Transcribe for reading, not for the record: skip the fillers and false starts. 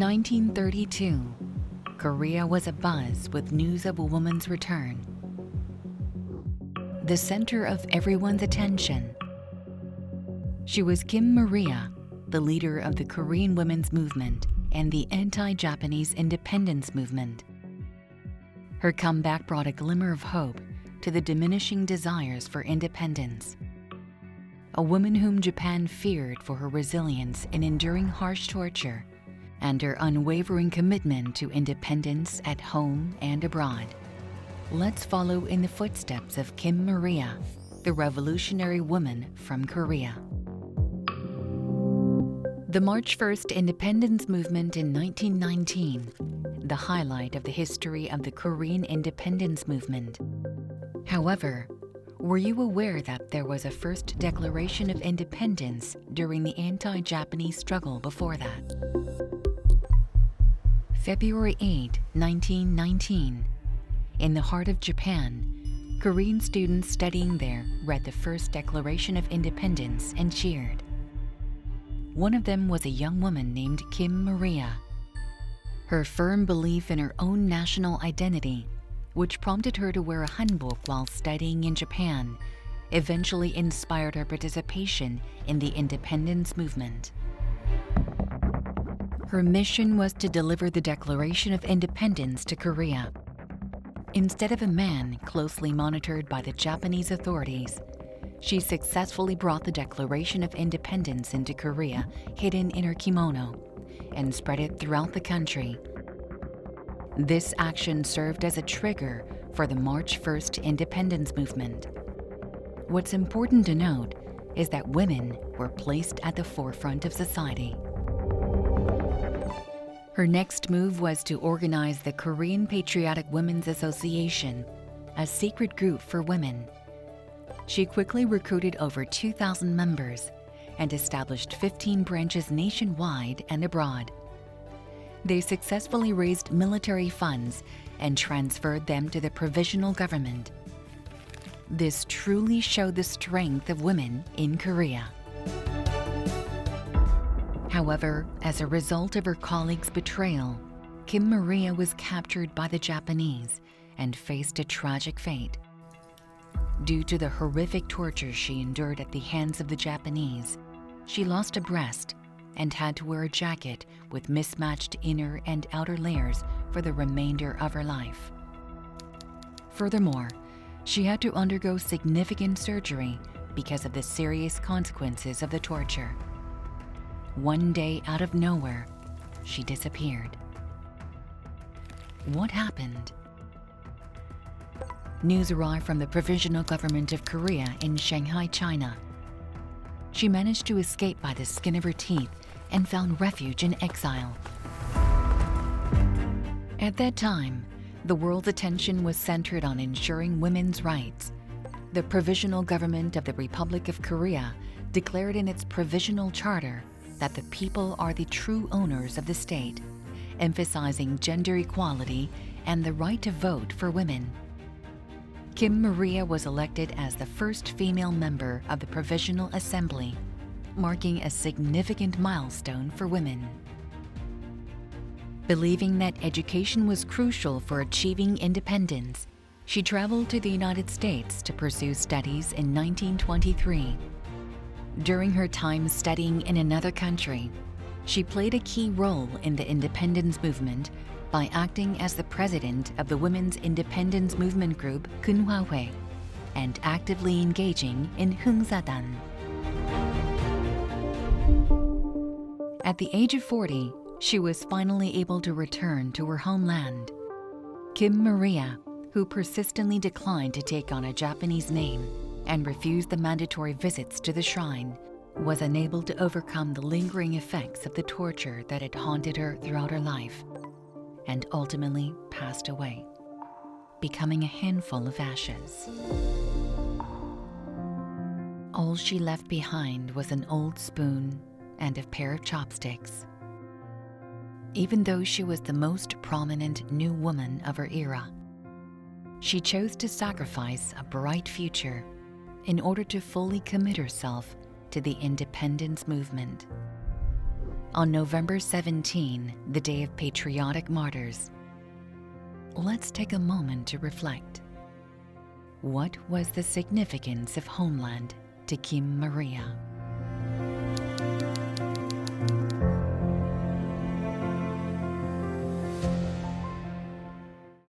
1932, Korea was abuzz with news of a woman's return. The center of everyone's attention, she was Kim Maria, the leader of the Korean women's movement and the anti-Japanese independence movement. Her comeback brought a glimmer of hope to the diminishing desires for independence. A woman whom Japan feared for her resilience in enduring harsh torture and her unwavering commitment to independence at home and abroad. Let's follow in the footsteps of Kim Maria, the revolutionary woman from Korea. The March 1st independence movement in 1919, the highlight of the history of the Korean independence movement. However, were you aware that there was a first declaration of independence during the anti-Japanese struggle before that? February 8, 1919. In the heart of Japan, Korean students studying there read the first Declaration of Independence and cheered. One of them was a young woman named Kim Maria. Her firm belief in her own national identity, which prompted her to wear a hanbok while studying in Japan, eventually inspired her participation in the independence movement. Her mission was to deliver the Declaration of Independence to Korea. Instead of a man closely monitored by the Japanese authorities, she successfully brought the Declaration of Independence into Korea, hidden in her kimono, and spread it throughout the country. This action served as a trigger for the March 1st independence movement. What's important to note is that women were placed at the forefront of society. Her next move was to organize the Korean Patriotic Women's Association, a secret group for women. She quickly recruited over 2,000 members and established 15 branches nationwide and abroad. They successfully raised military funds and transferred them to the provisional government. This truly showed the strength of women in Korea. However, as a result of her colleagues' betrayal, Kim Maria was captured by the Japanese and faced a tragic fate. Due to the horrific torture she endured at the hands of the Japanese, she lost a breast and had to wear a jacket with mismatched inner and outer layers for the remainder of her life. Furthermore, she had to undergo significant surgery because of the serious consequences of the torture. One day, out of nowhere, she disappeared. What happened? News arrived from the Provisional Government of Korea in Shanghai, China. She managed to escape by the skin of her teeth and found refuge in exile. At that time, the world's attention was centered on ensuring women's rights. The Provisional Government of the Republic of Korea declared in its Provisional Charter that the people are the true owners of the state, emphasizing gender equality and the right to vote for women. Kim Maria was elected as the first female member of the Provisional Assembly, marking a significant milestone for women. Believing that education was crucial for achieving independence, she traveled to the United States to pursue studies in 1923. During her time studying in another country, she played a key role in the independence movement by acting as the president of the Women's Independence Movement Group Kunhwae and actively engaging in Hungsadan. At the age of 40, she was finally able to return to her homeland. Kim Maria, who persistently declined to take on a Japanese name and refused the mandatory visits to the shrine, was unable to overcome the lingering effects of the torture that had haunted her throughout her life, and ultimately passed away, becoming a handful of ashes. All she left behind was an old spoon and a pair of chopsticks. Even though she was the most prominent new woman of her era, she chose to sacrifice a bright future in order to fully commit herself to the independence movement. on November 17, the day of patriotic martyrs. Let's take a moment to reflect. What was the significance of homeland to Kim Maria?